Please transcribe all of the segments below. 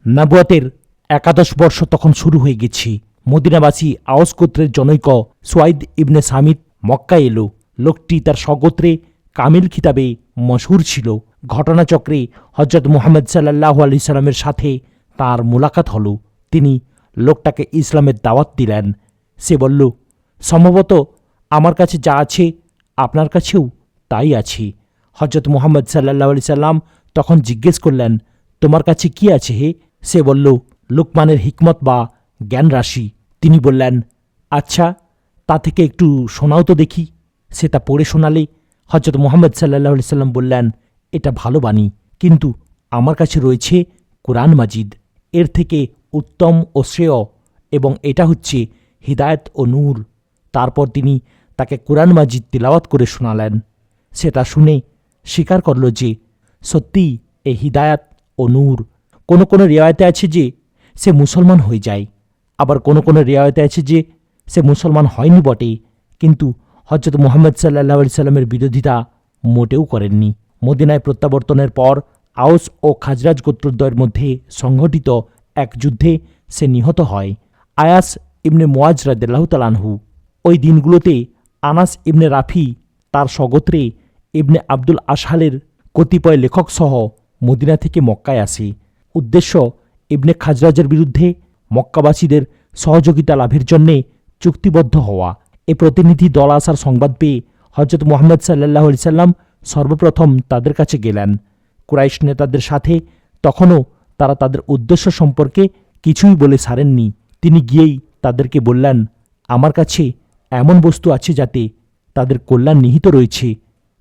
নবুয়তের 11 বর্ষ তখন শুরু হয়ে গেছে। মদিনাবাসী আওস গোত্রের জনৈক সুয়াইদ ইবনে সামিত মক্কায় এলো। লোকটি তার স্বগোত্রে কামিল খিতাবে মশহুর ছিল। ঘটনাচক্রে হজরত মুহাম্মদ সাল্লাল্লাহু আলাইহি সাল্লামের সাথে তাঁর মুলাকাত হল। তিনি লোকটাকে ইসলামের দাওয়াত দিলেন। সে বলল, সম্ভবত আমার কাছে যা আছে আপনার কাছেও তাই আছে। হজরত মুহাম্মদ সাল্লাল্লাহু আলাইহি সাল্লাম তখন জিজ্ঞেস করলেন, তোমার কাছে কি আছে হে? সে বলল, লুকমানের হিকমত বা জ্ঞান রাশি। তিনি বললেন, আচ্ছা, তা থেকে একটু শোনাও তো দেখি। সে তা পড়ে শোনালে হজরত মুহাম্মদ সাল্লাল্লাহু আলাইহি সাল্লাম বললেন, এটা ভালো বাণী, কিন্তু আমার কাছে রয়েছে কুরআন মাজিদ, এর থেকে উত্তম ও শ্রেয়, এবং এটা হচ্ছে হিদায়াত ও নূর। তারপর তিনি তাকে কুরআন মাজিদ তিলাওয়াত করে শোনালেন। সে তা শুনে স্বীকার করল যে সত্যিই এ হিদায়াত ও নূর। কোনো কোনো রিওয়ায়েতে আছে যে সে মুসলমান হয়ে যায়, আবার কোনো কোনো রিওয়ায়েতে আছে যে সে মুসলমান হয়নি বটে, কিন্তু হজরত মুহাম্মদ সাল্লাল্লাহু আলাইহি সাল্লামের বিরোধিতা মোটেও করেননি। মদিনায় প্রত্যাবর্তনের পর আওস ও খাজরাজ গোত্রদ্বয়ের মধ্যে সংঘটিত এক যুদ্ধে সে নিহত হয়। আয়াস ইবনে মুয়াজ রাদিয়াল্লাহু তাআলা আনহু। ওই দিনগুলোতে আনাস ইবনে রাফি তার স্বগোত্রে ইবনে আব্দুল আশহালের কতিপয় লেখকসহ মদিনা থেকে মক্কায় আসে। উদ্দেশ্য ইবনে খাজরাজের বিরুদ্ধে মক্কাবাসীদের সহযোগিতা লাভের জন্যে চুক্তিবদ্ধ হওয়া। এ প্রতিনিধি দল আসার সংবাদ পেয়ে হজরত মুহাম্মদ সাল্লাল্লাহু আলাইহি সাল্লাম সর্বপ্রথম তাদের কাছে গেলেন। কুরাইশ নেতাদের সাথে তখনও তারা তাদের উদ্দেশ্য সম্পর্কে কিছুই বলে সারেননি। তিনি গিয়েই তাদেরকে বললেন, আমার কাছে এমন বস্তু আছে যাতে তাদের কল্যাণ নিহিত রয়েছে।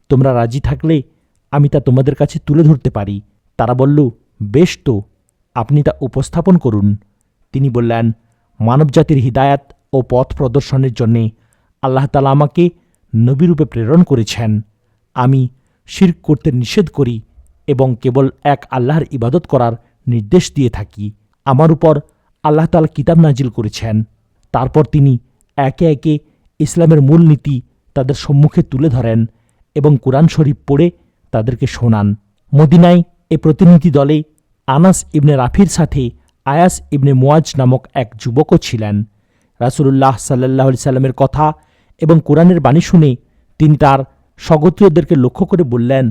তোমরা রাজি থাকলে আমি তা তোমাদের কাছে তুলে ধরতে পারি। তারা বলল, বেশ তো, আপনি তা উপস্থাপন করুন। তিনি বললেন, মানবজাতির হিদায়াত ও পথ প্রদর্শনের জন্যে আল্লাহ তাআলা আমাকে নবীরূপে প্রেরণ করেছেন। আমি শিরক করতে নিষেধ করি এবং কেবল এক আল্লাহর ইবাদত করার নির্দেশ দিয়ে থাকি। আমার উপর আল্লাহ তাআলা কিতাব নাজিল করেছেন। তারপর তিনি একে একে ইসলামের মূল নীতি তাদের সম্মুখে তুলে ধরেন এবং কুরআন শরীফ পড়ে তাদেরকে শোনান। মদিনায় এ প্রতিনিধি দলে আনাস ইবনে রাফির সাথে আয়াস ইবনে মুয়াজ নামক এক যুবকও ছিলেন। রাসূলুল্লাহ সাল্লাল্লাহু আলাইহি সাল্লামের কথা এবং কোরআনের বাণী শুনে তিনি তার স্বগোত্রীয়দেরকে লক্ষ্য করে বললেন,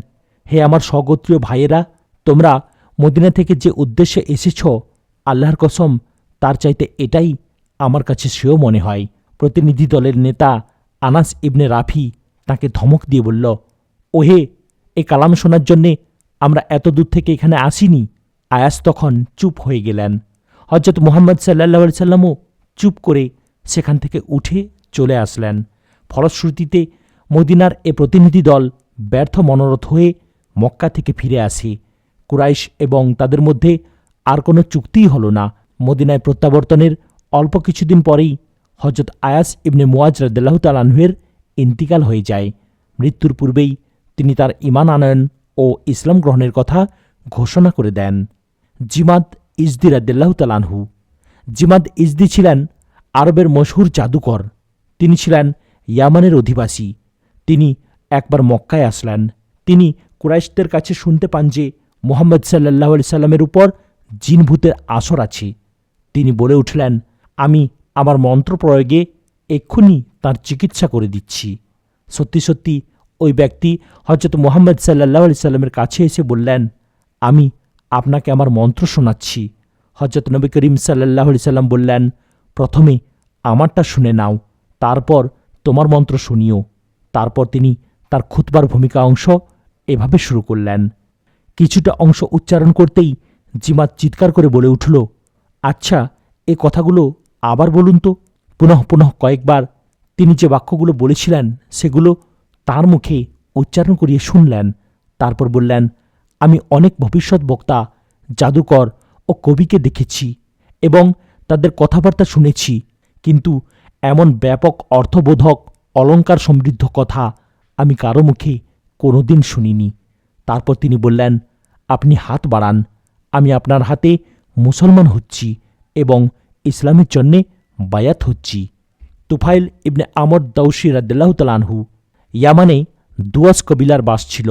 হে আমার স্বগোত্রীয় ভাইয়েরা, তোমরা মদিনা থেকে যে উদ্দেশ্যে এসেছ, আল্লাহর কসম তার চাইতে এটাই আমার কাছে শ্রেয় মনে হয়। প্রতিনিধি দলের নেতা আনাস ইবনে রাফি তাকে ধমক দিয়ে বলল, ওহে, এ কালাম শোনার জন্যে আমরা এত দূর থেকে এখানে আসিনি। আয়াস তখন চুপ হয়ে গেলেন। হজরত মুহাম্মদ সাল্লাল্লাহু আলাইহি সাল্লামও চুপ করে সেখান থেকে উঠে চলে আসলেন। ফলশ্রুতিতে মদিনার এ প্রতিনিধি দল ব্যর্থ মনোরথ হয়ে মক্কা থেকে ফিরে আসে। কুরাইশ এবং তাদের মধ্যে আর কোনো চুক্তিই হল না। মদিনায় প্রত্যাবর্তনের অল্প কিছুদিন পরেই হজরত আয়াস ইবনে মুয়াজ রাদিয়াল্লাহু তাআলা আনহুর ইন্তিকাল হয়ে যায়। মৃত্যুর পূর্বেই তিনি তার ঈমান আনয়ন ও ইসলাম গ্রহণের কথা ঘোষণা করে দেন। জিমাদ ইজদি রাদিয়াল্লাহু তাআলা আনহু। জিমাদ ইজদি ছিলেন আরবের মশহুর জাদুকর। তিনি ছিলেন ইয়ামানের অধিবাসী। তিনি একবার মক্কায় আসলেন। তিনি কুরাইশদের কাছে শুনতে পান যে মুহাম্মদ সাল্লাল্লাহু আলাইহি সাল্লামের উপর জিন ভূতের আসর আছে। তিনি বলে উঠলেন, আমি আমার মন্ত্র প্রয়োগে এক্ষুনি তার চিকিৎসা করে দিচ্ছি। সত্যি সত্যি ওই ব্যক্তি হযরত মুহাম্মদ সাল্লাল্লাহু আলাইহি সাল্লামের কাছে এসে বললেন, আমি আপনাকে আমার মন্ত্র শোনাচ্ছি। হযরত নবী করিম সাল্লাল্লাহু আলাইহি সাল্লাম বললেন, প্রথমে আমারটা শুনে নাও, তারপর তোমার মন্ত্র শুনিও। তারপর তিনি তার খুতবার ভূমিকা অংশ এভাবে শুরু করলেন। কিছুটা অংশ উচ্চারণ করতেই জিমাত চিৎকার করে বলে উঠল, আচ্ছা, এ কথাগুলো আবার বলুন তো। পুনঃ পুনঃ কয়েকবার তিনি যে বাক্যগুলো বলেছিলেন সেগুলো তার মুখে উচ্চারণ করিয়ে শুনলেন। তারপর বললেন, আমি অনেক ভবিষ্যৎ বক্তা, জাদুকর ও কবিকে দেখেছি এবং তাদের কথাবার্তা শুনেছি, কিন্তু এমন ব্যাপক অর্থবোধক অলঙ্কার সমৃদ্ধ কথা আমি কারো মুখে কোনোদিন শুনিনি। তারপর তিনি বললেন, আপনি হাত বাড়ান, আমি আপনার হাতে মুসলমান হচ্ছি এবং ইসলামের জন্যে বায়াত হচ্ছি। তুফাইল ইবনে আমর দাউসী রাদিয়াল্লাহু তাআলা আনহু। ইয়ামানে দুয়াস কবিলার বাস ছিল।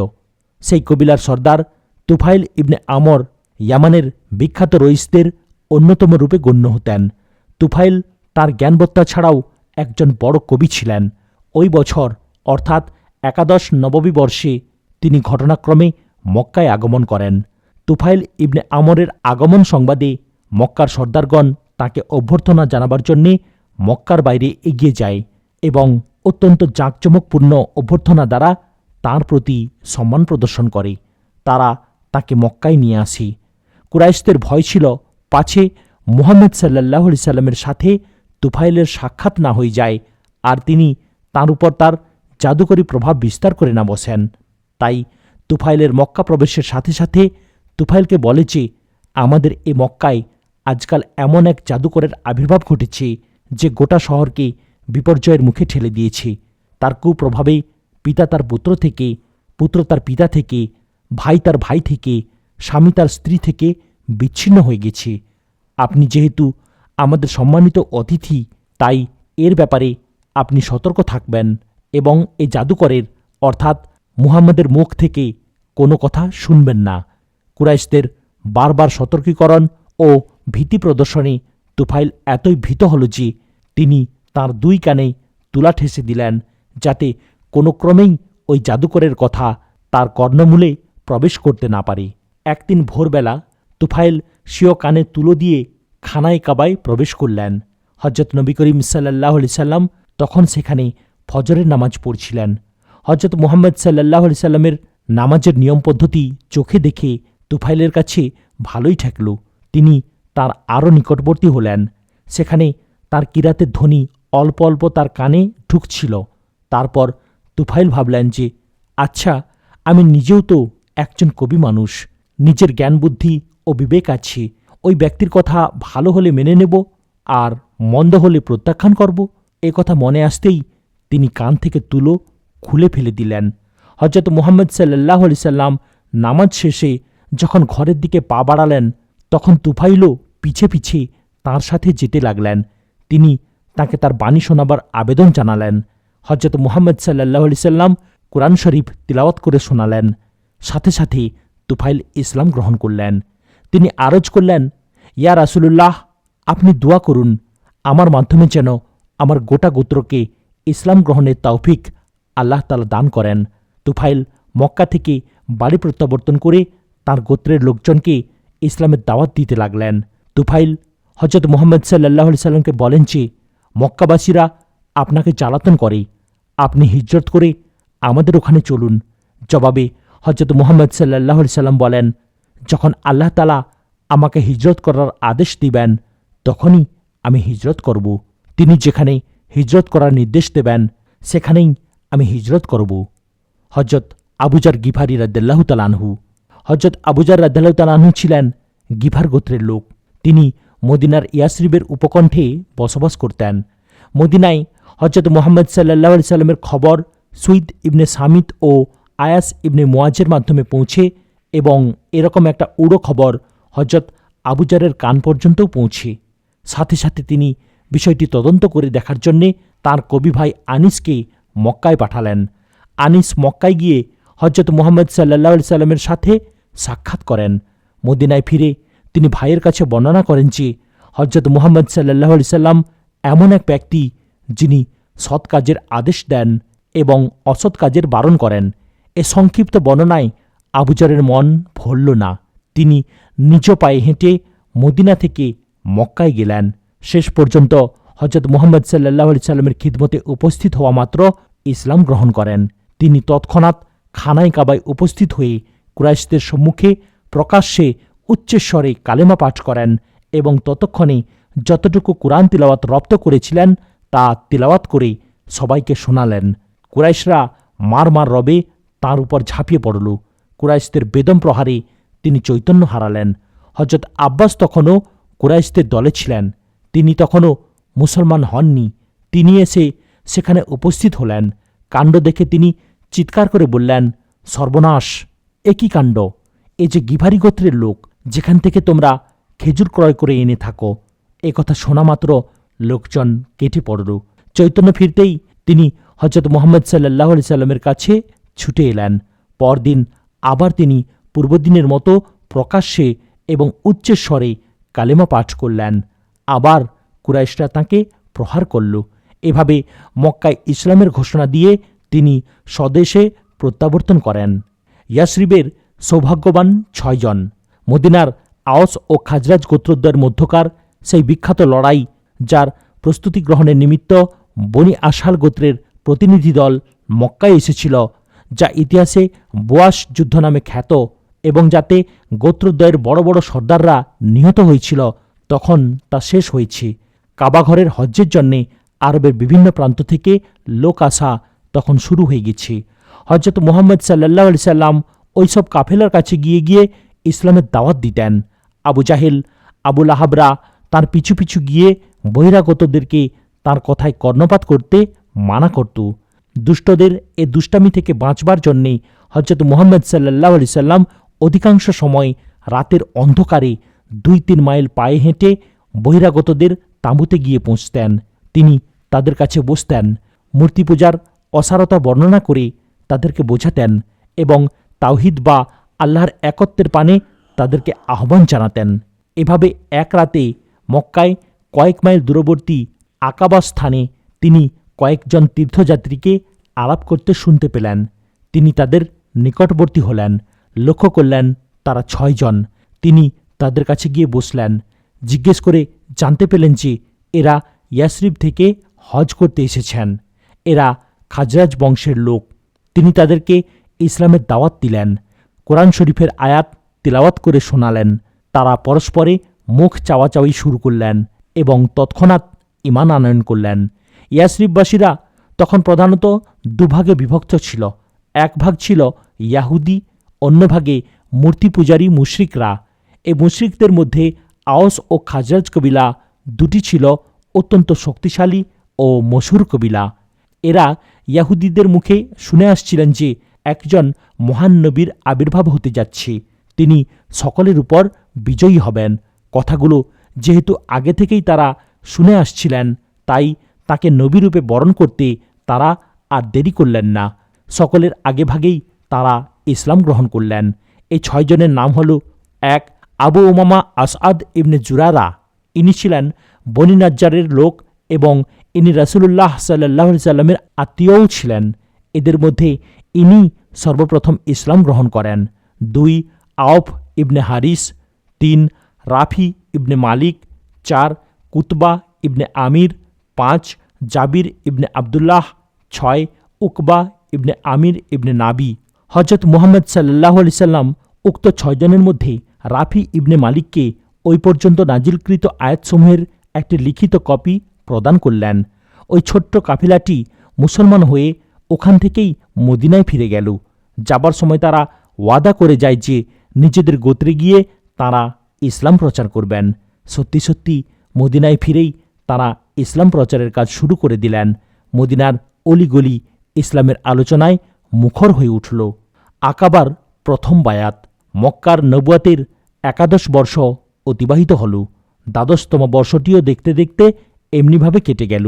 সেই কবিলার সর্দার তুফাইল ইবনে আমর ইয়ামানের বিখ্যাত রইসদের অন্যতম রূপে গণ্য হতেন। তুফাইল তার জ্ঞানবত্তা ছাড়াও একজন বড় কবি ছিলেন। ওই বছর অর্থাৎ একাদশ নববী বর্ষে তিনি ঘটনাক্রমে মক্কায় আগমন করেন। তুফাইল ইবনে আমরের আগমন সংবাদে মক্কার সর্দারগণ তাকে অভ্যর্থনা জানাবার জন্যে মক্কার বাইরে এগিয়ে যায় এবং অত্যন্ত জাঁকজমকপূর্ণ অভ্যর্থনা দ্বারা তাঁর প্রতি সম্মান প্রদর্শন করে। তারা তাকে মক্কায় নিয়ে আসে। কুরাইশদের ভয় ছিল পাছে মুহাম্মদ সাল্লাল্লাহু আলাইহি সাল্লামের সাথে তুফাইলের সাক্ষাৎ না হয়ে যায় আর তিনি তার উপর তার জাদুকরী প্রভাব বিস্তার করে না বসেন। তাই তুফাইলের মক্কা প্রবেশের সাথে সাথে তুফাইলকে বলে যে, আমাদের এ মক্কায় আজকাল এমন এক জাদুকরের আবির্ভাব ঘটেছে যে গোটা শহরকে বিপর্যয়ের মুখে ঠেলে দিয়েছে। তার কুপ্রভাবে পিতা তার পুত্র থেকে, পুত্র তার পিতা থেকে, ভাই তার ভাই থেকে, স্বামী তার স্ত্রী থেকে বিচ্ছিন্ন হয়ে গেছে। আপনি যেহেতু আমাদের সম্মানিত অতিথি, তাই এর ব্যাপারে আপনি সতর্ক থাকবেন এবং এই জাদুকরের অর্থাৎ মুহাম্মদের মুখ থেকে কোনো কথা শুনবেন না। কুরাইশদের বারবার সতর্কীকরণ ও ভীতি প্রদর্শনে তুফাইল এতই ভীত হল যে তিনি তার দুই কানে তুলা ঠেসে দিলেন, যাতে কোনো ক্রমেই ওই জাদুকরের কথা তার কর্ণমূলে প্রবেশ করতে না পারে। একদিন ভোরবেলা তুফাইল স্বীয় কানে তুলো দিয়ে খানায় কাবায় প্রবেশ করলেন। হজরত নবী করিম সাল্লাল্লাহু আলাইহি সাল্লাম তখন সেখানে ফজরের নামাজ পড়ছিলেন। হজরত মুহাম্মদ সাল্লাল্লাহু আলাইহি সাল্লামের নামাজের নিয়ম পদ্ধতি চোখে দেখে তুফাইলের কাছে ভালোই ঠেকল। তিনি তার আরও নিকটবর্তী হলেন। সেখানে তার কিরাতের ধ্বনি অল্প অল্প তার কানে ঢুকছিল। তারপর তুফাইল ভাবলেন যে, আচ্ছা, আমি নিজেও তো একজন কবি মানুষ, নিজের জ্ঞান বুদ্ধি ও বিবেক আছে। ওই ব্যক্তির কথা ভালো হলে মেনে নেব আর মন্দ হলে প্রত্যাখ্যান করব। এ কথা মনে আসতেই তিনি কান থেকে তুলো খুলে ফেলে দিলেন। হজরত মুহাম্মদ সাল্লাল্লাহু আলাইহি সাল্লাম নামাজ শেষে যখন ঘরের দিকে পা বাড়ালেন, তখন তুফাইলও পিছে পিছে তাঁর সাথে যেতে লাগলেন। তিনি তাকে তার বাণী শোনাবার আবেদন জানালেন। হজরত মুহাম্মদ সাল্লাল্লাহু আলাইহি সাল্লাম কুরআন শরীফ তিলাওয়াত করে শোনালেন। সাথে সাথে তুফাইল ইসলাম গ্রহণ করলেন। তিনি আরজ করলেন, ইয়া রাসূলুল্লাহ, আপনি দোয়া করুন আমার মাধ্যমে যেন আমার গোটা গোত্রকে ইসলাম গ্রহণের তৌফিক আল্লাহ তাআলা দান করেন। তুফাইল মক্কা থেকে বাড়ি প্রত্যাবর্তন করে তার গোত্রের লোকজনকে ইসলামের দাওয়াত দিতে লাগলেন। তুফাইল হজরত মুহাম্মদ সাল্লাল্লাহু আলাইহি সাল্লামকে বলেন যে, মক্কাবাসীরা আপনাকে জ্বালাতন করে, আপনি হিজরত করে আমাদের ওখানে চলুন। জবাবে হজরত মুহাম্মদ সাল্লাল্লাহু আলাইহি সাল্লাম বলেন, যখন আল্লাহ তাআলা আমাকে হিজরত করার আদেশ দিবেন তখনই আমি হিজরত করব। তিনি যেখানে হিজরত করার নির্দেশ দেবেন সেখানেই আমি হিজরত করব। হজরত আবুজার গিফারি রাদিয়াল্লাহু তাআলা আনহু। হজরত আবুজার রাদিয়াল্লাহু তাআলা আনহু ছিলেন গিফার গোত্রের লোক। তিনি মদিনার ইয়াসরিবের উপকণ্ঠে বসবাস করতেন। মদিনায় হজরত মুহাম্মদ সাল্লাল্লাহু আলাইহি সাল্লামের খবর সুইদ ইবনে সামিত ও আয়াস ইবনে মুয়াজের মাধ্যমে পৌঁছে এবং এরকম একটা উড়ো খবর হজরত আবুজারের কান পর্যন্তও পৌঁছে। সাথে সাথে তিনি বিষয়টি তদন্ত করে দেখার জন্যে তাঁর কবি ভাই আনিসকে মক্কায় পাঠালেন। আনিস মক্কায় গিয়ে হজরত মুহাম্মদ সাল্লাল্লাহু আলাইহি সাল্লামের সাথে সাক্ষাৎ করেন। মদিনায় ফিরে তিনি ভাইয়ের কাছে বর্ণনা করেন যে, হজরত মুহাম্মদ সাল্লাল্লাহু আলাইহি সাল্লাম এমন এক ব্যক্তি যিনি সৎ কাজের আদেশ দেন এবং অসৎ কাজের বারণ করেন। এ সংক্ষিপ্ত বর্ণনায় আবুজারের মন ভরল না। তিনি নিজ পায়ে হেঁটে মদিনা থেকে মক্কায় গেলেন। শেষ পর্যন্ত হজরত মুহাম্মদ সাল্লাল্লাহু আলাইহি সাল্লামের খিদমতে উপস্থিত হওয়া মাত্র ইসলাম গ্রহণ করেন। তিনি তৎক্ষণাৎ খানায় কাবায় উপস্থিত হয়ে কুরাইশদের সম্মুখে প্রকাশ্যে উচ্চস্বরে কালেমা পাঠ করেন এবং ততক্ষণে যতটুকু কুরআন তিলাওয়াত রপ্ত করেছিলেন তা তিলাওয়াত করে সবাইকে শোনালেন। কুরাইশরা মার মার রবে তাঁর উপর ঝাঁপিয়ে পড়ল। কুরাইশদের বেদম প্রহারে তিনি চৈতন্য হারালেন। হজরত আব্বাস তখনও কুরাইশদের দলে ছিলেন। তিনি তখনও মুসলমান হননি। তিনি এসে সেখানে উপস্থিত হলেন। কাণ্ড দেখে তিনি চিৎকার করে বললেন, সর্বনাশ! এ কী কাণ্ড! এ যে গিফারি গোত্রের লোক, যেখান থেকে তোমরা খেজুর ক্রয় করে এনে থাকো। এ কথা শোনা মাত্র লোকজন কেটে পড়ল। চৈতন্য ফিরতেই তিনি হজরত মুহাম্মদ সাল্লাল্লাহু আলাইহি সাল্লামের কাছে ছুটে এলেন। পরদিন আবার তিনি পূর্বদিনের মতো প্রকাশ্যে এবং উচ্চস্বরে কালেমা পাঠ করলেন। আবার কুরাইশরা তাঁকে প্রহার করল। এভাবে মক্কায় ইসলামের ঘোষণা দিয়ে তিনি স্বদেশে প্রত্যাবর্তন করেন। ইয়াসরিবের সৌভাগ্যবান 6 জন। মদিনার আওস ও খাজরাজ গোত্রদ্বয়ের মধ্যকার সেই বিখ্যাত লড়াই, যার প্রস্তুতি গ্রহণের নিমিত্ত বনি আশাল গোত্রের প্রতিনিধি দল মক্কায় এসেছিল, যা ইতিহাসে বোয়াস যুদ্ধ নামে খ্যাত এবং যাতে গোত্রদ্বয়ের বড় বড় সর্দাররা নিহত হয়েছিল, তখন তা শেষ হয়েছে। কাবাঘরের হজ্জের জন্যে আরবের বিভিন্ন প্রান্ত থেকে লোক আসা তখন শুরু হয়ে গেছে। হজরত মুহাম্মদ সাল্লাল্লাহু আলাইহি সাল্লাম ওইসব কাফেলার কাছে গিয়ে গিয়ে ইসলামের দাওয়াত দিতেন। আবু জাহেল, আবু লাহাবরা তার পিছু পিছু গিয়ে বহিরাগতদেরকে তার কথায় কর্ণপাত করতে মানা করত। দুষ্টদের এ দুষ্টামি থেকে বাঁচবার জন্যে হজরত মুহাম্মদ সাল্লাল্লাহু আলাইহি সাল্লাম অধিকাংশ সময় রাতের অন্ধকারে 2-3 মাইল পায়ে হেঁটে বহিরাগতদের তাঁবুতে গিয়ে পৌঁছতেন। তিনি তাদের কাছে বসতেন, মূর্তি পূজার অসারতা বর্ণনা করে তাদেরকে বোঝাতেন এবং তাওহিদ বা আল্লাহর একত্বের পানে তাদেরকে আহ্বান জানাতেন। এভাবে এক রাতে মক্কায় কয়েক মাইল দূরবর্তী আকাবা স্থানে তিনি কয়েকজন তীর্থযাত্রীকে আলাপ করতে শুনতে পেলেন। তিনি তাদের নিকটবর্তী হলেন, লক্ষ্য করলেন তারা 6 জন। তিনি তাদের কাছে গিয়ে বসলেন। জিজ্ঞেস করে জানতে পেলেন যে এরা ইয়াসরিব থেকে হজ করতে এসেছেন। এরা খাজরাজ বংশের লোক। তিনি তাদেরকে ইসলামের দাওয়াত দিলেন, কোরআন শরীফের আয়াত তিলাওয়াত করে শোনালেন। তারা পরস্পরে মুখ চাওয়াচাওয়ি শুরু করলেন এবং তৎক্ষণাৎ ঈমান আনয়ন করলেন। ইয়াসরিববাসীরা তখন প্রধানত দুভাগে বিভক্ত ছিল। এক ভাগ ছিল ইয়াহুদি, অন্য ভাগে মূর্তি পূজারী মুশরিকরা। এই মুশরিকদের মধ্যে আওস ও খাজরাজ কবিলা দুটি ছিল অত্যন্ত শক্তিশালী ও মশহুর কবিলা। এরা ইয়াহুদিদের মুখে শুনে আসছিলেন যে একজন মহান নবীর আবির্ভাব হতে যাচ্ছে, তিনি সকলের উপর বিজয়ী হবেন। কথাগুলো যেহেতু আগে থেকেই তারা শুনে আসছিলেন, তাই তাকে নবীরূপে বরণ করতে তারা আর দেরি করলেন না। সকলের আগেভাগেই তারা ইসলাম গ্রহণ করলেন। এই 6 জনের নাম হল: 1, আবু উমামা আসআদ ইবনে জুরারা। ইনি ছিলেন বনি নাজ্জারের লোক এবং ইনি রাসূলুল্লাহ সাল্লাল্লাহু আলাইহি সাল্লামের আত্মীয়ও ছিলেন। এদের মধ্যে ইনি সর্বপ্রথম ইসলাম গ্রহণ করেন। 2, আওফ ইবনে হারিস। 3, রাফি ইবনে মালিক। 4, কুতবা ইবনে আমির। 5, জাবির ইবনে আবদুল্লাহ। 6, উকবা ইবনে আমির ইবনে নাবি। হজরত মুহাম্মদ সাল্লাল্লাহু আলাইহি সাল্লাম উক্ত 6 জনের মধ্যে রাফি ইবনে মালিককে ওই পর্যন্ত নাজিলকৃত আয়াতসমূহের একটি লিখিত কপি প্রদান করলেন। ওই ছোট্ট কাফিলাটি মুসলমান হয়ে ওখান থেকেই মদিনায় ফিরে গেল। যাবার সময় তারা ওয়াদা করে যায় যে নিজেদের গোত্রে গিয়ে তারা ইসলাম প্রচার করবেন। সত্যি সত্যি মদিনায় ফিরেই তারা ইসলাম প্রচারের কাজ শুরু করে দিলেন। মদিনার অলিগলি ইসলামের আলোচনায় মুখর হয়ে উঠল। আকাবার প্রথম বায়াত। মক্কার নবুয়াতের 11 বর্ষ অতিবাহিত হল। 12তম বর্ষটিও দেখতে দেখতে এমনিভাবে কেটে গেল।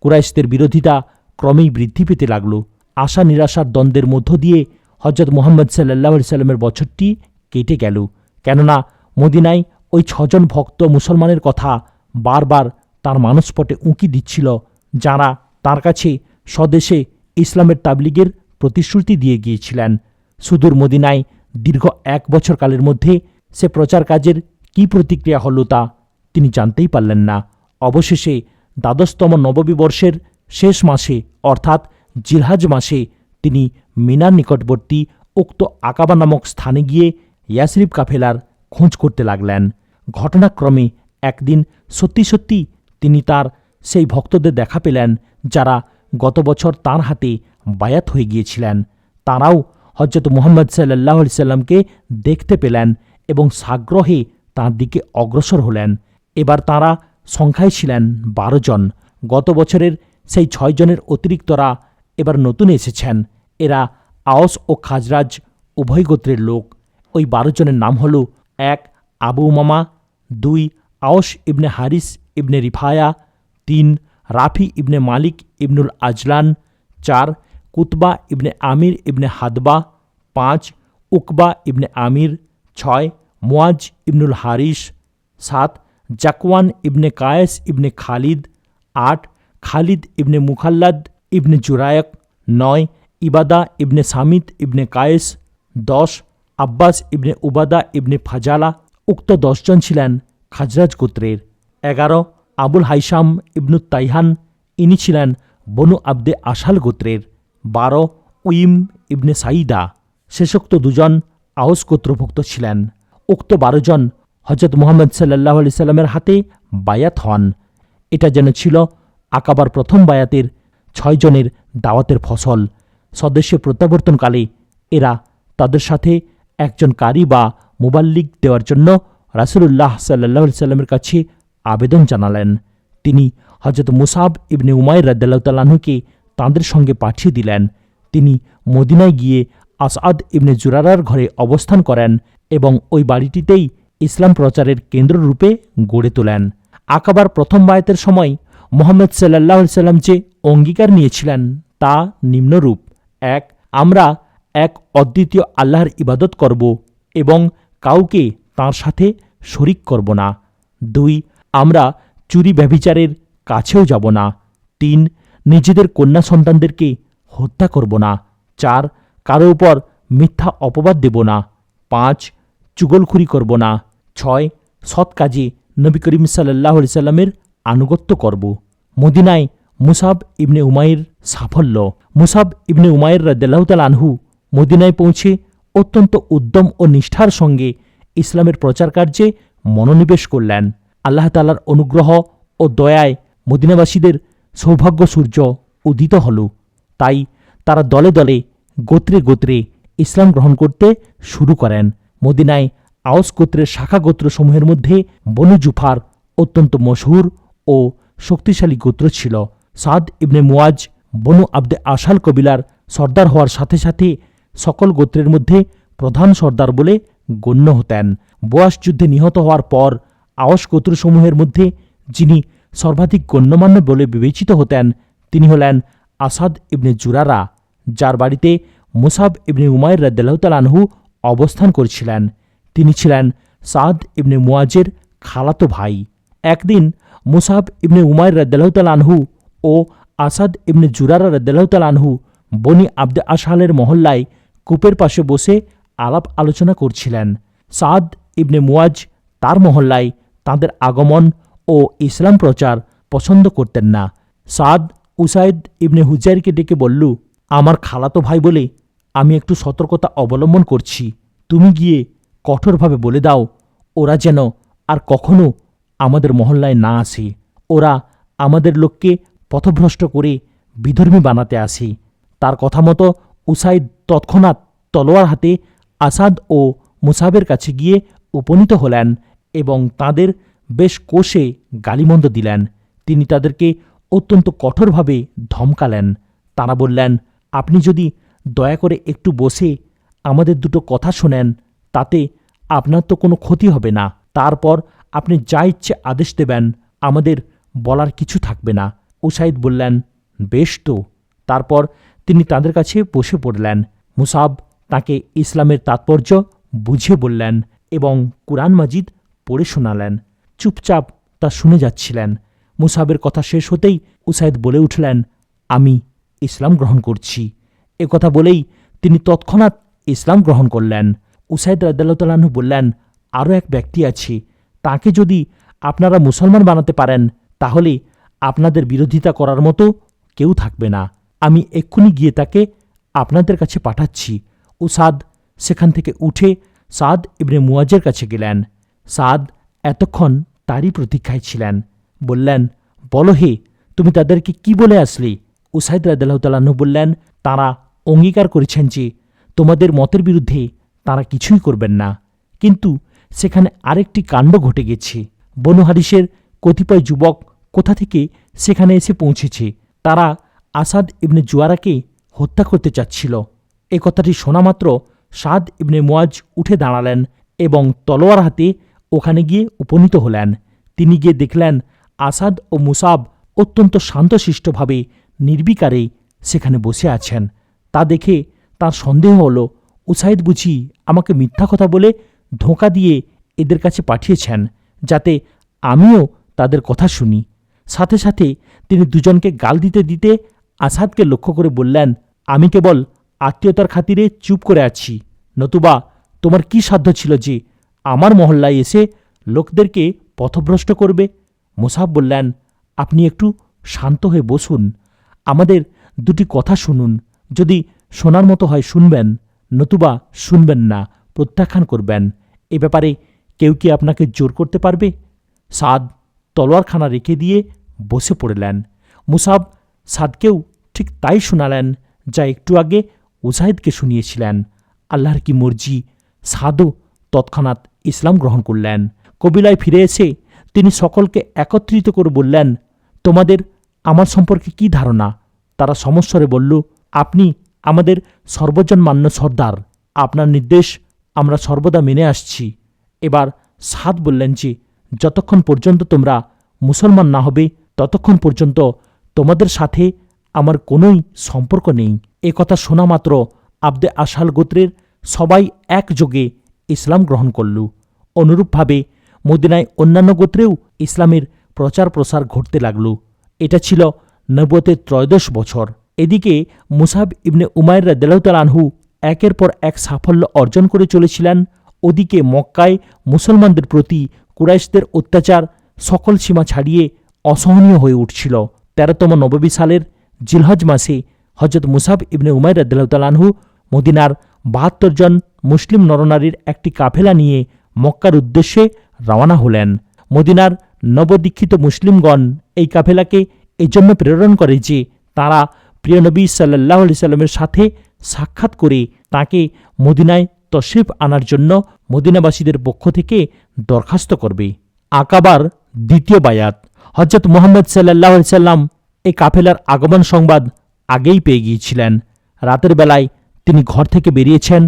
কুরাইশদের বিরোধিতা ক্রমেই বৃদ্ধি পেতে লাগল। আশা নিরাশার দ্বন্দ্বের মধ্য দিয়ে হজরত মুহাম্মদ সাল্লাল্লাহু আলাইহি সাল্লামের বছরটি কেটে গেল। কেননা মদিনায় ওই 6 জন ভক্ত মুসলমানের কথা বারবার তার মানসপটে উঁকি দিচ্ছিল, যারা তার কাছে স্বদেশে ইসলামের তাবলীগের প্রতিশ্রুতি দিয়ে গিয়েছিলেন। সুদূর মদিনায় দীর্ঘ 1 বছর কালের মধ্যে সে প্রচার কাজের কী প্রতিক্রিয়া হল তা তিনি জানতেই পারলেন না। অবশেষে 12তম নববী বর্ষের শেষ মাসে অর্থাৎ জিলহাজ মাসে তিনি মিনার নিকটবর্তী উক্ত আকাবা নামক স্থানে গিয়ে ইয়াসরিব কাফেলার খোঁজ করতে লাগলেন। ঘটনাক্রমে একদিন সত্যি সত্যি তিনি তার সেই ভক্তদের দেখা পেলেন যারা গত বছর তাঁর হাতে বায়াত হয়ে গিয়েছিলেন। তাঁরাও হজরত মুহাম্মদ সাল্লাল্লাহু আলাইহি সাল্লামকে দেখতে পেলেন এবং সাগ্রহে তাঁর দিকে অগ্রসর হলেন। এবার তাঁরা সংখ্যায় ছিলেন 12 জন। গত বছরের সেই 6 জনের অতিরিক্তরা এবার নতুন এসেছেন। এরা আওস ও খাজরাজ উভয় গোত্রের লোক। ওই 12 জনের নাম হল: 1, আবু উমামা। 2, আওস ইবনে হারিস ইবনে রিফায়া। 3, রাফি ইবনে মালিক ইবনুল আজলান। 4, কুতবা ইবনে আমির ইবনে হাদবা। 5, উকবা ইবনে আমির। 6, মুয়াজ ইবনুল হারিস। 7 জাকওয়ান ইবনে কায়েস ইবনে খালিদ। 8 খালিদ ইবনে মুখাল্লাদ ইবনে জুরায়ক। 9 ইবাদা ইবনে সামিত ইবনে কায়েস। 10 আব্বাস ইবনে উবাদা ইবনে ফাজালা। উক্ত 10 জন ছিলেন খাজরাজ গোত্রের। 11 আবুল হাইসাম ইবনু তাইহান, ইনি ছিলেন বনু আব্দে আশাল গোত্রের। 12 উইম ইবনে সাইদা। শেষোক্ত 2 জন আউস গোত্রভুক্ত ছিলেন। উক্ত 12 জন হজরত মুহাম্মদ সাল্লাল্লাহু আলাইহি সাল্লামের হাতে বায়াত হন। এটা যেন ছিল আকাবার প্রথম বায়াতের 6 জনের দাওয়াতের ফসল। স্বদেশে প্রত্যাবর্তনকালে এরা তাদের সাথে একজন কারি বা মুবাল্লিগ দেওয়ার জন্য রাসূলুল্লাহ সাল্লাল্লাহু আলাইহি সাল্লামের কাছে আবেদন জানালেন। তিনি হজরত মুসাব ইবনে উমাইর রাদিয়াল্লাহু তাআলা আনহুকে তাঁদের সঙ্গে পাঠিয়ে দিলেন। তিনি মদিনায় গিয়ে আসআদ ইবনে জুরারার ঘরে অবস্থান করেন এবং ওই বাড়িটিতেই ইসলাম প্রচারের কেন্দ্ররূপে গড়ে তোলেন। আকাবার প্রথম বায়াতের সময় মুহাম্মদ সাল্লাল্লাহু আলাইহি সাল্লাম যে অঙ্গীকার নিয়েছিলেন তা নিম্নরূপ: 1 আমরা এক অদ্বিতীয় আল্লাহর ইবাদত করব এবং কাউকে তাঁর সাথে শরিক করব না। 2 আমরা চুরি ব্যভিচারের কাছেও যাব না। 3 নিজেদের কন্যা সন্তানদেরকে হত্যা করব না। 4 কারো উপর মিথ্যা অপবাদ দেব না। 5 চুগলখুরি করব না। 6 সৎ কাজে নবী করিম সাল্লাল্লাহু আলাইহি সাল্লামের আনুগত্য করব। মদিনায় মুসাব ইবনে উমাইর সাফল্য। মুসাব ইবনে উমাইর রাদিয়াল্লাহু তাআলা আনহু মদিনায় পৌঁছে অত্যন্ত উদ্যম ও নিষ্ঠার সঙ্গে ইসলামের প্রচার কার্যে মনোনিবেশ করলেন। আল্লাহ তাআলার অনুগ্রহ ও দয়ায় মদিনাবাসীদের সৌভাগ্য সূর্য উদিত হল। তাই তারা দলে দলে গোত্রে গোত্রে ইসলাম গ্রহণ করতে শুরু করেন। মদিনায় আউস গোত্রের শাখা গোত্রসমূহের মধ্যে বনু জুফার অত্যন্ত মশহুর ও শক্তিশালী গোত্র ছিল। সাদ ইবনে মুয়াজ বনু আব্দে আশাল কবিলার সর্দার হওয়ার সাথে সাথে সকল গোত্রের মধ্যে প্রধান সর্দার বলে গণ্য হতেন। বোয়াস যুদ্ধে নিহত হওয়ার পর আউস গোত্রসমূহের মধ্যে যিনি সর্বাধিক গণ্যমান্য বলে বিবেচিত হতেন তিনি হলেন আসাদ ইবনে জুরারা, যার বাড়িতে মুসাব ইবনে উমাইর রাদিয়াল্লাহু তাআলা আনহু অবস্থান করছিলেন। তিনি ছিলেন সাদ ইবনে মুয়াজের খালাতো ভাই। একদিন মুসাব ইবনে উমাইর রাদিয়াল্লাহু তাআলা আনহু ও আসাদ ইবনে জুরারা রাদিয়াল্লাহু তাআলা আনহু বনি আব্দে আশালের মহল্লায় কূপের পাশে বসে আলাপ আলোচনা করছিলেন। সাদ ইবনে মুয়াজ তার মহল্লায় তাঁদের আগমন ও ইসলাম প্রচার পছন্দ করতেন না। সাদ উসাইদ ইবনে হুজাইরকে ডেকে বলল, আমার খালাতো ভাই বলে আমি একটু সতর্কতা অবলম্বন করছি। তুমি গিয়ে কঠোরভাবে বলে দাও ওরা যেন আর কখনো আমাদের মহল্লায় না আসে। ওরা আমাদের লোককে পথভ্রষ্ট করে বিধর্মী বানাতে আসে। তার কথা মতো উসাইদ তৎক্ষণাৎ তলোয়ার হাতে আসাদ ও মুসাবের কাছে গিয়ে উপনীত হলেন এবং তাদের বেশ কষে গালিমন্দ দিলেন। তিনি তাদেরকে অত্যন্ত কঠোরভাবে ধমকালেন। তারা বললেন, আপনি যদি দয়া করে একটু বসে আমাদের দুটো কথা শোনেন তাতে আপনার তো কোনো ক্ষতি হবে না। তারপর আপনি যা ইচ্ছে আদেশ দেবেন, আমাদের বলার কিছু থাকবে না। উসাইদ বললেন, বেশ তো। তারপর তিনি তাদের কাছে বসে পড়লেন। মুসাব তাকে ইসলামের তাৎপর্য বুঝিয়ে বললেন এবং কুরআন মাজিদ পড়ে শোনালেন। চুপচাপ তা শুনে যাচ্ছিলেন। মুসাবের কথা শেষ হতেই উসাইদ বলে উঠলেন, আমি ইসলাম গ্রহণ করছি। কথা বলেই তিনি তৎক্ষণাৎ ইসলাম গ্রহণ করলেন। উসাইদ রাদিয়াল্লাহু তাআলা আনহু বললেন, আরও এক ব্যক্তি আছে, তাকে যদি আপনারা মুসলমান বানাতে পারেন তাহলে আপনাদের বিরোধিতা করার মতো কেউ থাকবে না। আমি এক্ষুনি গিয়ে তাকে আপনাদের কাছে পাঠাচ্ছি। উসাদ সেখান থেকে উঠে সাদ ইবনে মুয়াজের কাছে গেলেন। সাদ এতক্ষণ তারই প্রতীক্ষায় ছিলেন। বললেন, বলো হে, তুমি তাদেরকে কি বলে আসলে? উসাইদ রাদিয়াল্লাহু তাআলা আনহু বললেন, তাঁরা অঙ্গীকার করেছেন যে তোমাদের মতের বিরুদ্ধে তাঁরা কিছুই করবেন না। কিন্তু সেখানে আরেকটি কাণ্ড ঘটে গেছে। বনু হারিসের কতিপয় যুবক কোথা থেকে সেখানে এসে পৌঁছেছে। তারা আসাদ ইবনে জুয়ারাকে হত্যা করতে চাচ্ছিল। এ কথাটি শোনা মাত্র সাদ ইবনে মুয়াজ উঠে দাঁড়ালেন এবং তলোয়ার হাতে ওখানে গিয়ে উপনীত হলেন। তিনি গিয়ে দেখলেন আসাদ ও মুসাব অত্যন্ত শান্তশিষ্টভাবে নির্বিকারে সেখানে বসে আছেন। তা দেখে তার সন্দেহ হল, উসাইদ বুঝি আমাকে মিথ্যা কথা বলে ধোঁকা দিয়ে এদের কাছে পাঠিয়েছেন, যাতে আমিও তাদের কথা শুনি। সাথে সাথে তিনি দুজনকে গাল দিতে দিতে আসাদকে লক্ষ্য করে বললেন, আমি কেবল আত্মীয়তার খাতিরে চুপ করে আছি, নতুবা তোমার কি সাধ্য ছিল যে আমার মহল্লায় এসে লোকদেরকে পথভ্রষ্ট করবে? মুসাব বললেন, আপনি একটু শান্ত হয়ে বসুন, আমাদের দুটি কথা শুনুন। যদি শোনার মতো হয় শুনবেন, নতুবা শুনবেন না, প্রত্যাখ্যান করবেন। এ ব্যাপারে কেউ কি আপনাকে জোর করতে পারবে? সাদ তলোয়ারখানা রেখে দিয়ে বসে পড়লেন। মুসাব সাদকেও ঠিক তাই শোনালেন যা একটু আগে উজাইদকে শুনিয়েছিলেন। আল্লাহর কি মর্জি, সাদও তৎক্ষণাৎ ইসলাম গ্রহণ করলেন। কবিলায় ফিরে এসে তিনি সকলকে একত্রিত করে বললেন, তোমাদের আমার সম্পর্কে কি ধারণা? তারা সমস্বরে বলল, আপনি আমাদের সর্বজনমান্য সর্দার, আপনার নির্দেশ আমরা সর্বদা মেনে আসছি। এবার সাদ বললেন যে, যতক্ষণ পর্যন্ত তোমরা মুসলমান না হবে ততক্ষণ পর্যন্ত তোমাদের সাথে আমার কোনোই সম্পর্ক নেই। এ কথা শোনা মাত্র আব্দে আশাল গোত্রের সবাই একযোগে ইসলাম গ্রহণ করল। অনুরূপভাবে মদিনায় অন্যান্য গোত্রেও ইসলামের প্রচার প্রসার ঘটতে লাগল। এটা ছিল নবুয়তের 13 বছর। এদিকে মুসাব ইবনে উমাইর রাদিয়াল্লাহু তাআলা আনহু একের পর এক সাফল্য অর্জন করে চলেছিলেন। ওদিকে মক্কায় মুসলমানদের প্রতি কুরাইশদের অত্যাচার সকল সীমা ছাড়িয়ে অসহনীয় হয়ে উঠছিল। 13তম নববী সালের জিলহজ মাসে হজরত মুসাব ইবনে উমাইর রাদিয়াল্লাহু তাআলা আনহু মদিনার 72 জন মুসলিম নরনারীর একটি কাফেলা নিয়ে মক্কার উদ্দেশ্যে রওনা হলেন। মদিনার নবদীক্ষিত মুসলিমগণ এই কাফেলাকে এজন্য প্রেরণ করে যে তারা প্রিয় নবী সাল্লাল্লাহু আলাইহি সাল্লামের সাথে সাক্ষাৎ করে তাকে মদিনায় তশরিফ আনার জন্য মদিনাবাসীদের পক্ষ থেকে দরখাস্ত করবে। আকাবার দ্বিতীয় বায়াত। হজরত মুহাম্মদ সাল্লাল্লাহু আলাইহি সাল্লাম এই কাফেলার আগমন সংবাদ আগেই পেয়ে গিয়েছিলেন। রাতের বেলায় তিনি ঘর থেকে বেরিয়েছেন।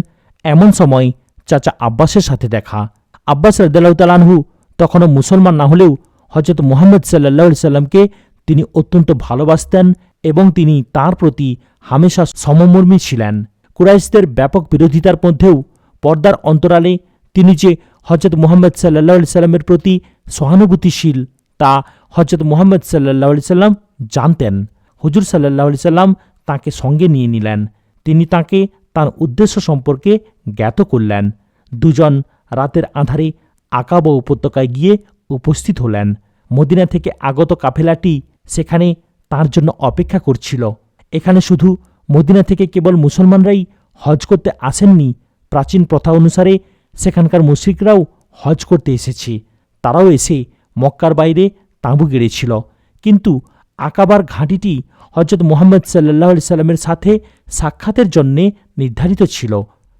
এমন সময় চাচা আব্বাসের সাথে দেখা। আব্বাস রাদিয়াল্লাহু তাআলা আনহু তখনও মুসলমান না হলেও হজরত মুহাম্মদ সাল্লাল্লাহু আলাইহি সাল্লামকে তিনি অত্যন্ত ভালোবাসতেন এবং তিনি তার প্রতি হামেশা সমমর্মী ছিলেন। কুরাইশদের ব্যাপক বিরোধিতার মধ্যেও পর্দার অন্তরালে তিনি যে হজরত মুহাম্মদ সাল্লাল্লাহু আলাইহি সাল্লামের প্রতি সহানুভূতিশীল তা হজরত মুহাম্মদ সাল্লাল্লাহু আলাইহি সাল্লাম জানতেন। হুজুর সাল্লাল্লাহু আলাইহি সাল্লাম তাঁকে সঙ্গে নিয়ে নিলেন। তিনি তাঁকে তার উদ্দেশ্য সম্পর্কে জ্ঞাত করলেন। দুজন রাতের আঁধারে আকাবা উপত্যকায় গিয়ে উপস্থিত হলেন। মদিনা থেকে আগত কাফেলাটি সেখানে তার জন্য অপেক্ষা করছিল। এখানে শুধু মদিনা থেকে কেবল মুসলমানরাই হজ করতে আসেননি, প্রাচীন প্রথা অনুসারে সেখানকার মুশরিকরাও হজ করতে এসেছে। তারাও এসে মক্কার বাইরে তাঁবু গেড়েছিল। কিন্তু আকাবার ঘাঁটিটি হজরত মুহাম্মদ সাল্লাল্লাহু আলাইহি সাল্লামের সাথে সাক্ষাতের জন্যে নির্ধারিত ছিল।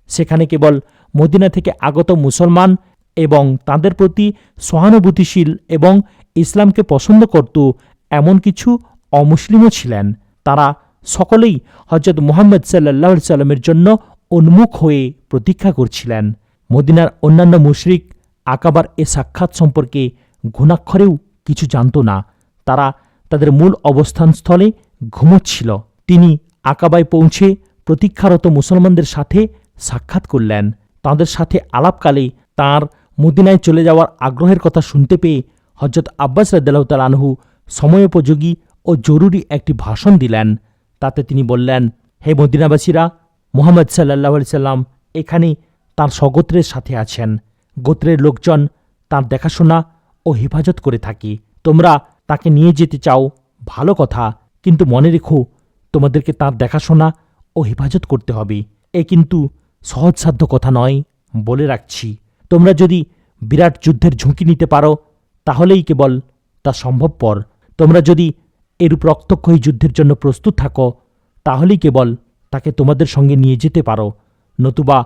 সেখানে কেবল মদিনা থেকে আগত মুসলমান এবং তাদের প্রতি সহানুভূতিশীল এবং ইসলামকে পছন্দ করত এমন কিছু অমুসলিমও ছিলেন। তারা সকলেই হজরত মুহাম্মদ সাল্লাল্লাহু আলাইহি সাল্লামের জন্য উন্মুখ হয়ে প্রতীক্ষা করছিলেন। মদিনার অন্যান্য মুশরিক আকাবার এ সাক্ষাৎ সম্পর্কে ঘুণাক্ষরেও কিছু জানত না। তারা তাদের মূল অবস্থানস্থলে ঘুমোচ্ছিল। তিনি আকাবায় পৌঁছে প্রতীক্ষারত মুসলমানদের সাথে সাক্ষাৎ করলেন। তাঁদের সাথে আলাপকালে তাঁর মদিনায় চলে যাওয়ার আগ্রহের কথা শুনতে পেয়ে হজরত আব্বাস রাদিয়াল্লাহু তাআলা আনহু সময়োপযোগী ও জরুরি একটি ভাষণ দিলেন। তাতে তিনি বললেন, হে মদিনাবাসীরা, মুহাম্মদ সাল্লাল্লাহু আলাইহি সাল্লাম এখানে তাঁর স্বগোত্রের সাথে আছেন। গোত্রের লোকজন তাঁর দেখাশোনা ও হেফাজত করে থাকে। তোমরা তাকে নিয়ে যেতে চাও, ভালো কথা, কিন্তু মনে রেখো তোমাদেরকে তাঁর দেখাশোনা ও হেফাজত করতে হবে। এ কিন্তু সহজসাধ্য কথা নয়, বলে রাখছি। তোমরা যদি বিরাট যুদ্ধের ঝুঁকি নিতে পারো তাহলেই কেবল তা সম্ভবপর। তোমরা যদি এরূপ রক্তক্ষয়ী যুদ্ধের জন্য প্রস্তুত থাকো তাহলেই কেবল তাকে তোমাদের সঙ্গে নিয়ে যেতে পারো, নতুবা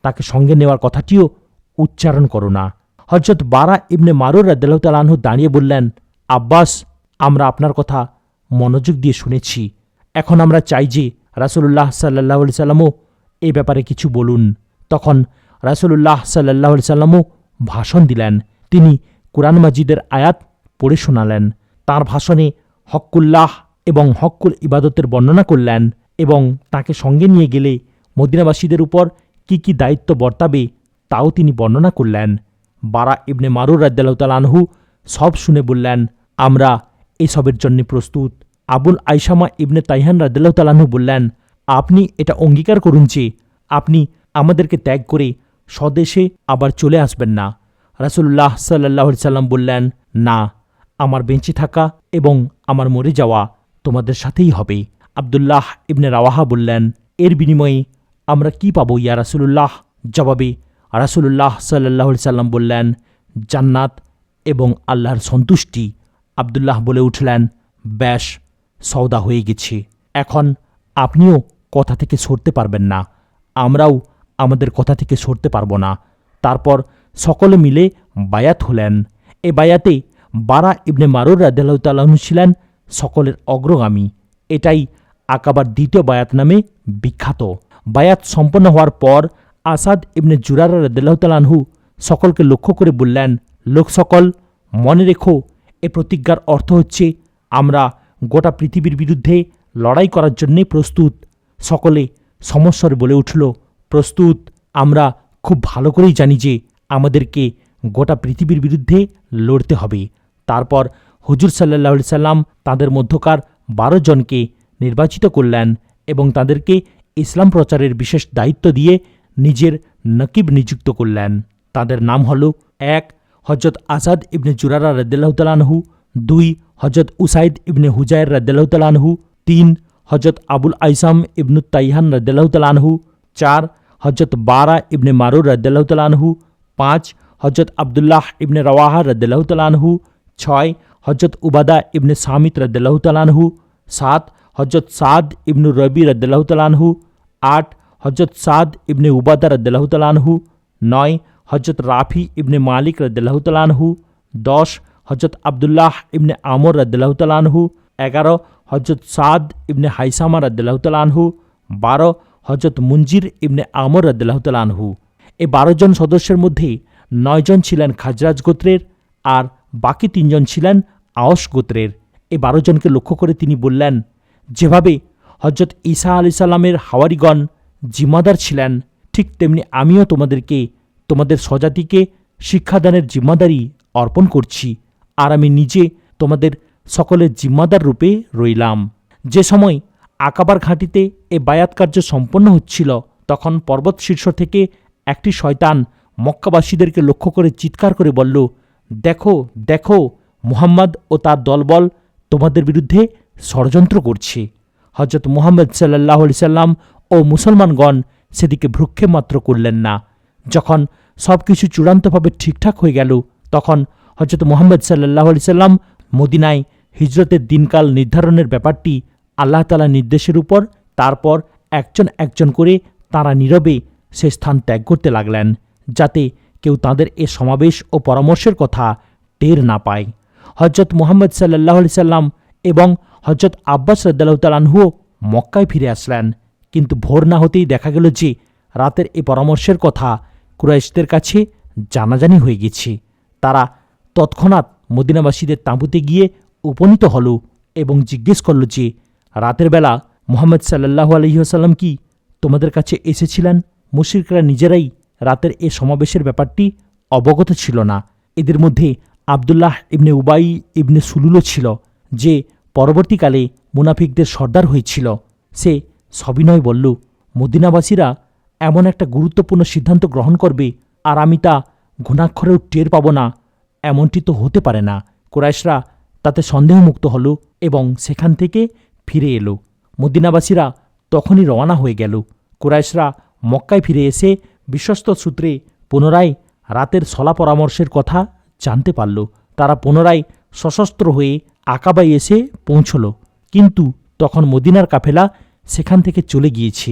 তাকে সঙ্গে নেওয়ার কথাটিও উচ্চারণ করো না। হযরত বারা ইবনে মারুর রাদিয়াল্লাহু তাআলা আনহু দাঁড়িয়ে বললেন, আব্বাস, আমরা আপনার কথা মনোযোগ দিয়ে শুনেছি। এখন আমরা চাই যে রাসূলুল্লাহ সাল্লাল্লাহু আলাইহি সাল্লামও এই ব্যাপারে কিছু বলুন। তখন রাসূলুল্লাহ সাল্লাল্লাহু আলাইহি সাল্লামও ভাষণ দিলেন। তিনি কুরআন মাজিদের আয়াত পড়ে শোনালেন। তাঁর ভাষণে হক্কুল্লাহ এবং হক্কুল ইবাদতের বর্ণনা করলেন এবং তাকে সঙ্গে নিয়ে গেলে মদিনাবাসীদের উপর কি কি দায়িত্ব বর্তাবে তাও তিনি বর্ণনা করলেন। বারা ইবনে মারুর রাদিয়াল্লাহু তাআলা আনহু সব শুনে বললেন, আমরা এসবের জন্য প্রস্তুত। আবুল আইসামা ইবনে তাইহান রাদিয়াল্লাহু তাআলা আনহু বললেন, আপনি এটা অঙ্গীকার করুন যে আপনি আমাদেরকে ত্যাগ করে স্বদেশে আবার চলে আসবেন না। রাসূলুল্লাহ সাল্লাল্লাহু আলাইহি সাল্লাম বললেন, না, আমার বেঁচে থাকা এবং আমার মরে যাওয়া তোমাদের সাথেই হবে। আব্দুল্লাহ ইবনে রাওয়াহা বললেন, এর বিনিময়ে আমরা কি পাবো ইয়া রাসূলুল্লাহ? জবাবে রাসূলুল্লাহ সাল্লাল্লাহু আলাইহি সাল্লাম বললেন, জান্নাত এবং আল্লাহর সন্তুষ্টি। আব্দুল্লাহ বলে উঠলেন, ব্যাস, সওদা হয়ে গেছে। এখন আপনিও কথা থেকে সরতে পারবেন না, আমরাও আমাদের কথা থেকে সরতে পারব না। তারপর সকলে মিলে বায়াত হলেন। এ বায়াতে বারা ইবনে মারুর রাদিয়াল্লাহু তাআলা আনহু ছিলেন সকলের অগ্রগামী। এটাই আকাবার দ্বিতীয় বায়াত নামে বিখ্যাত। বায়াত সম্পন্ন হওয়ার পর আসাদ ইবনে জুরারা রাদিয়াল্লাহু তাআলা আনহু সকলকে লক্ষ্য করে বললেন, লোক সকল, মনে রেখো, এ প্রতিজ্ঞার অর্থ হচ্ছে আমরা গোটা পৃথিবীর বিরুদ্ধে লড়াই করার জন্যে প্রস্তুত। সকলে সমস্বরে বলে উঠল, প্রস্তুত। আমরা খুব ভালো করেই জানি যে আমাদেরকে গোটা পৃথিবীর বিরুদ্ধে লড়তে হবে। তারপর হুজুর সাল্লাল্লাহু আলাইহি সাল্লাম তাদের মধ্যকার 12 জনকে নির্বাচিত করলেন এবং তাদেরকে ইসলাম প্রচারের বিশেষ দায়িত্ব দিয়ে নিজের নকিব নিযুক্ত করলেন। তাদের নাম হল: 1 হযরত আসাদ ইবনে জুরারা রাদিয়াল্লাহু তাআলা আনহু, 2 হযরত উসাইদ ইবনে হুজাইর রাদিয়াল্লাহু তাআলা আনহু, 3 হযরত আবুল আইসাম ইবনুত তাইহান রাদিয়াল্লাহু তাআলা আনহু, 4 হযরত বারা ইবনে মারুর রাদিয়াল্লাহু তাআলা আনহু, 5 হযরত আব্দুল্লাহ ইবনে রাওয়াহা রাদিয়াল্লাহু তাআলা আনহু, 6 হযরত উবাদা ইবনে সামিত রাদিয়াল্লাহু তাআলা আনহু, 7 হযরত সাদ ইবনু রবি রাদিয়াল্লাহু তাআলা আনহু, 8 হযরত সাদ ইবনে উবাদা রাদিয়াল্লাহু তাআলা আনহু, 9 হযরত রাফি ইবনে মালিক রাদিয়াল্লাহু তাআলা আনহু, 10 হযরত আব্দুল্লাহ ইবনে আমর রাদিয়াল্লাহু তাআলা আনহু, 11 হযরত সাদ ইবনে হাইসামা রাদিয়াল্লাহু তাআলা আনহু, 12 হযরত মুনজির ইবনে আমর রাদিয়াল্লাহু তাআলা আনহু। এই 12 জন সদস্যের মধ্যে 9 জন ছিলেন খাজরাজ গোত্রের আর বাকি 3 জন ছিলেন আওস গোত্রের। এই 12 জনকে লক্ষ্য করে তিনি বললেন, যেভাবে হযরত ঈসা আলাইহিস সালামের হাওয়ারিগণ জিম্মাদার ছিলেন, ঠিক তেমনি আমিও তোমাদেরকে তোমাদের স্বজাতিকে শিক্ষাদানের জিম্মাদারি অর্পণ করছি, আর আমি নিজে তোমাদের সকলের জিম্মাদার রূপে রইলাম। যে সময় আকাবার ঘাঁটিতে এ বায়াত কার্য সম্পন্ন হচ্ছিল, তখন পর্বত শীর্ষ থেকে একটি শয়তান মক্কাবাসীদেরকে লক্ষ্য করে চিৎকার করে বলল, দেখো দেখো, মুহাম্মদ ও তার দলবল তোমাদের বিরুদ্ধে ষড়যন্ত্র করছে। হযরত মুহাম্মদ সাল্লাল্লাহু আলাইহি সাল্লাম ও মুসলমানগণ সেদিকে ভ্রুক্ষেপ মাত্র করলেন না। যখন সব কিছু চূড়ান্তভাবে ঠিকঠাক হয়ে গেল, তখন হযরত মুহাম্মদ সাল্লাল্লাহু আলাইহি সাল্লাম মদিনায় হিজরতের দিনকাল নির্ধারণের ব্যাপারটি আল্লাহ তাআলার নির্দেশের উপর, তারপর একজন একজন করে তাঁরা নীরবে সে স্থান ত্যাগ করতে লাগলেন, যাতে কেউ তাঁদের এ সমাবেশ ও পরামর্শের কথা টের না পায়। হযরত মুহাম্মদ সাল্লাল্লাহু আলাইহি সাল্লাম এবং হযরত আব্বাস রাদিয়াল্লাহু তাআলা আনহুও মক্কায় ফিরে আসলেন, কিন্তু ভোর না হতেই দেখা গেল যে রাতের এই পরামর্শের কথা কুরাইশদের কাছে জানাজানি হয়ে গেছে। তারা তৎক্ষণাৎ মদিনাবাসীদের তাঁবুতে গিয়ে উপনীত হল এবং জিজ্ঞেস করল যে, রাতের বেলা মুহাম্মদ সাল্লাল্লাহু আলাইহি ওয়াসাল্লাম কি তোমাদের কাছে এসেছিলেন? মুশরিকরা নিজেরাই রাতের এ সমাবেশের ব্যাপারটি অবগত ছিল না। এদের মধ্যে আব্দুল্লাহ ইবনে উবাই ইবনে সুলুলও ছিল, যে পরবর্তীকালে মুনাফিকদের সর্দার হয়েছিল। সে সবিনয় বলল, মদিনাবাসীরা এমন একটা গুরুত্বপূর্ণ সিদ্ধান্ত গ্রহণ করবে আর আমি তা ঘুণাক্ষরেও টের পাব না, এমনটি তো হতে পারে না। কুরাইশরা তাতে সন্দেহমুক্ত হল এবং সেখান থেকে ফিরে এলো। মদিনাবাসীরা তখনই রওনা হয়ে গেল। কুরাইশরা মক্কায় ফিরে এসে বিশ্বস্ত সূত্রে পুনরায় রাতের সলা পরামর্শের কথা জানতে পারল। তারা পুনরায় সশস্ত্র হয়ে আকাবায় এসে পৌঁছল, কিন্তু তখন মদিনার কাফেলা সেখান থেকে চলে গিয়েছে।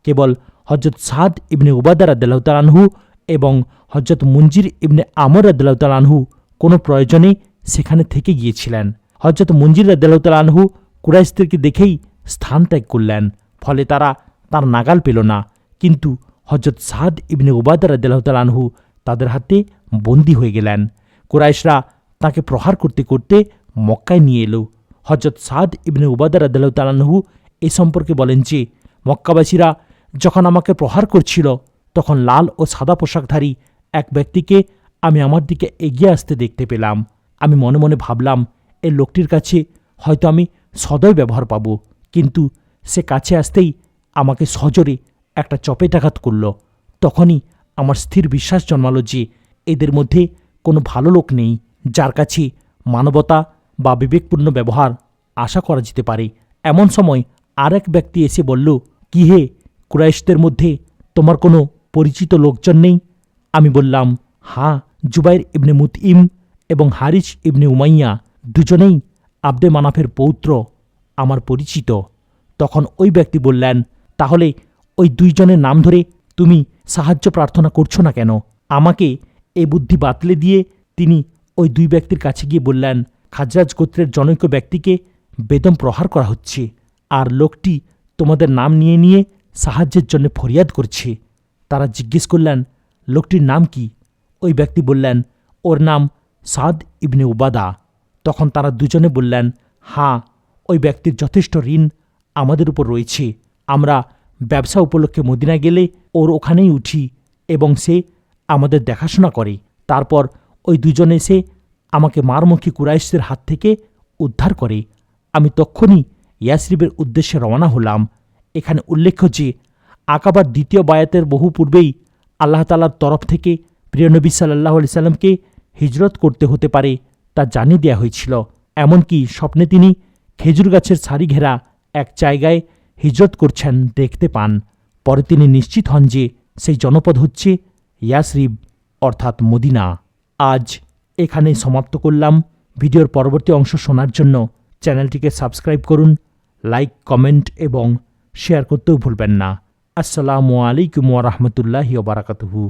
কেবল হযরত সাদ ইবনে উবাদা রাদিয়াল্লাহু তাআলা আনহু এবং হযরত মুনজির ইবনে আমর রাদিয়াল্লাহু তাআলা আনহু কোনো প্রয়োজনে সেখানে থেকে গিয়েছিলেন। হযরত মুনজির রাদিয়াল্লাহু তাআলা আনহু কুরাইশদেরকে দেখেই স্থান ত্যাগ করলেন, ফলে তারা তার নাগাল পেল না। কিন্তু হযরত সাদ ইবনে উবাদা রাদিয়াল্লাহু তাআলা আনহু তাদের হাতে বন্দী হয়ে গেলেন। কুরাইশরা তাকে প্রহার করতে করতে মক্কায় নিয়ে এলো। হযরত সাদ ইবনে উবাদা রাদিয়াল্লাহু তাআলা আনহু এ সম্পর্কে বলেন যে, মক্কাবাসীরা যখন আমাকে প্রহার করছিল, তখন লাল ও সাদা পোশাকধারী এক ব্যক্তিকে আমি আমার দিকে এগিয়ে আসতে দেখতে পেলাম। আমি মনে মনে ভাবলাম, এই লোকটির কাছে হয়তো আমি সদয় ব্যবহার পাব, কিন্তু সে কাছে আসতেই আমাকে সজোরে একটা চপেটাঘাত করল। তখনই আমার স্থির বিশ্বাস জন্মালো যে এদের মধ্যে কোনো ভালো লোক নেই, যার কাছে মানবতা বা বিবেকপূর্ণ ব্যবহার আশা করা যেতে পারে। এমন সময় আর এক ব্যক্তি এসে বলল, কি হে, কুরাইশদের মধ্যে তোমার কোনো পরিচিত লোকজন নেই? আমি বললাম, হ্যাঁ, জুবাইর ইবনে মুতইম এবং হারিস ইবনে উমাইয়া দুজনেই আব্দে মানাফের পৌত্র আমার পরিচিত। তখন ওই ব্যক্তি বললেন, তাহলে ওই দুইজনের নাম ধরে তুমি সাহায্য প্রার্থনা করছো না কেন? আমাকে এই বুদ্ধি বাতলে দিয়ে তিনি ওই দুই ব্যক্তির কাছে গিয়ে বললেন, খাজরাজ গোত্রের জনৈক ব্যক্তিকে বেদম প্রহার করা হচ্ছে, আর লোকটি তোমাদের নাম নিয়ে নিয়ে সাহায্যের জন্য ফরিয়াদ করছে। তারা জিজ্ঞেস করলেন, লোকটির নাম কি? ওই ব্যক্তি বললেন, ওর নাম সাদ ইবনে উবাদা। তখন তারা দুজনে বললেন, হ্যাঁ, ওই ব্যক্তির যথেষ্ট ঋণ আমাদের উপর রয়েছে। আমরা ব্যবসা উপলক্ষে মদিনা গেলে ওর ওখানেই উঠি এবং সে আমাদের দেখাশোনা করে। তারপর ওই দুজনে এসে আমাকে মারমুখী কুরাইশদের হাত থেকে উদ্ধার করে। আমি তক্ষুনি ইয়াসরিবের উদ্দেশ্যে রওনা হলাম। এখানে উল্লেখ্য যে আকাবার দ্বিতীয় বায়াতের বহু পূর্বেই আল্লাহ তাআলার তরফ থেকে প্রিয় নবী সাল্লাল্লাহু আলাইহি সাল্লামকে হিজরত করতে হতে পারে তা জানিয়ে দেওয়া হয়েছিল। এমনকি স্বপ্নে তিনি খেজুর গাছের সারি ঘেরা এক জায়গায় হিজরত করছেন দেখতে পান। পরে তিনি নিশ্চিত হন যে সেই জনপদ হচ্ছে ইয়াসরিব অর্থাৎ মদিনা। আজ এখানে সমাপ্ত করলাম। ভিডিওর পরবর্তী অংশ শোনার জন্য চ্যানেলটিকে সাবস্ক্রাইব করুন, লাইক, কমেন্ট এবং শেয়ার করতেও ভুলবেন না। আসসালামু আলাইকুম ওয়া রাহমাতুল্লাহি ওয়া বারাকাতুহু।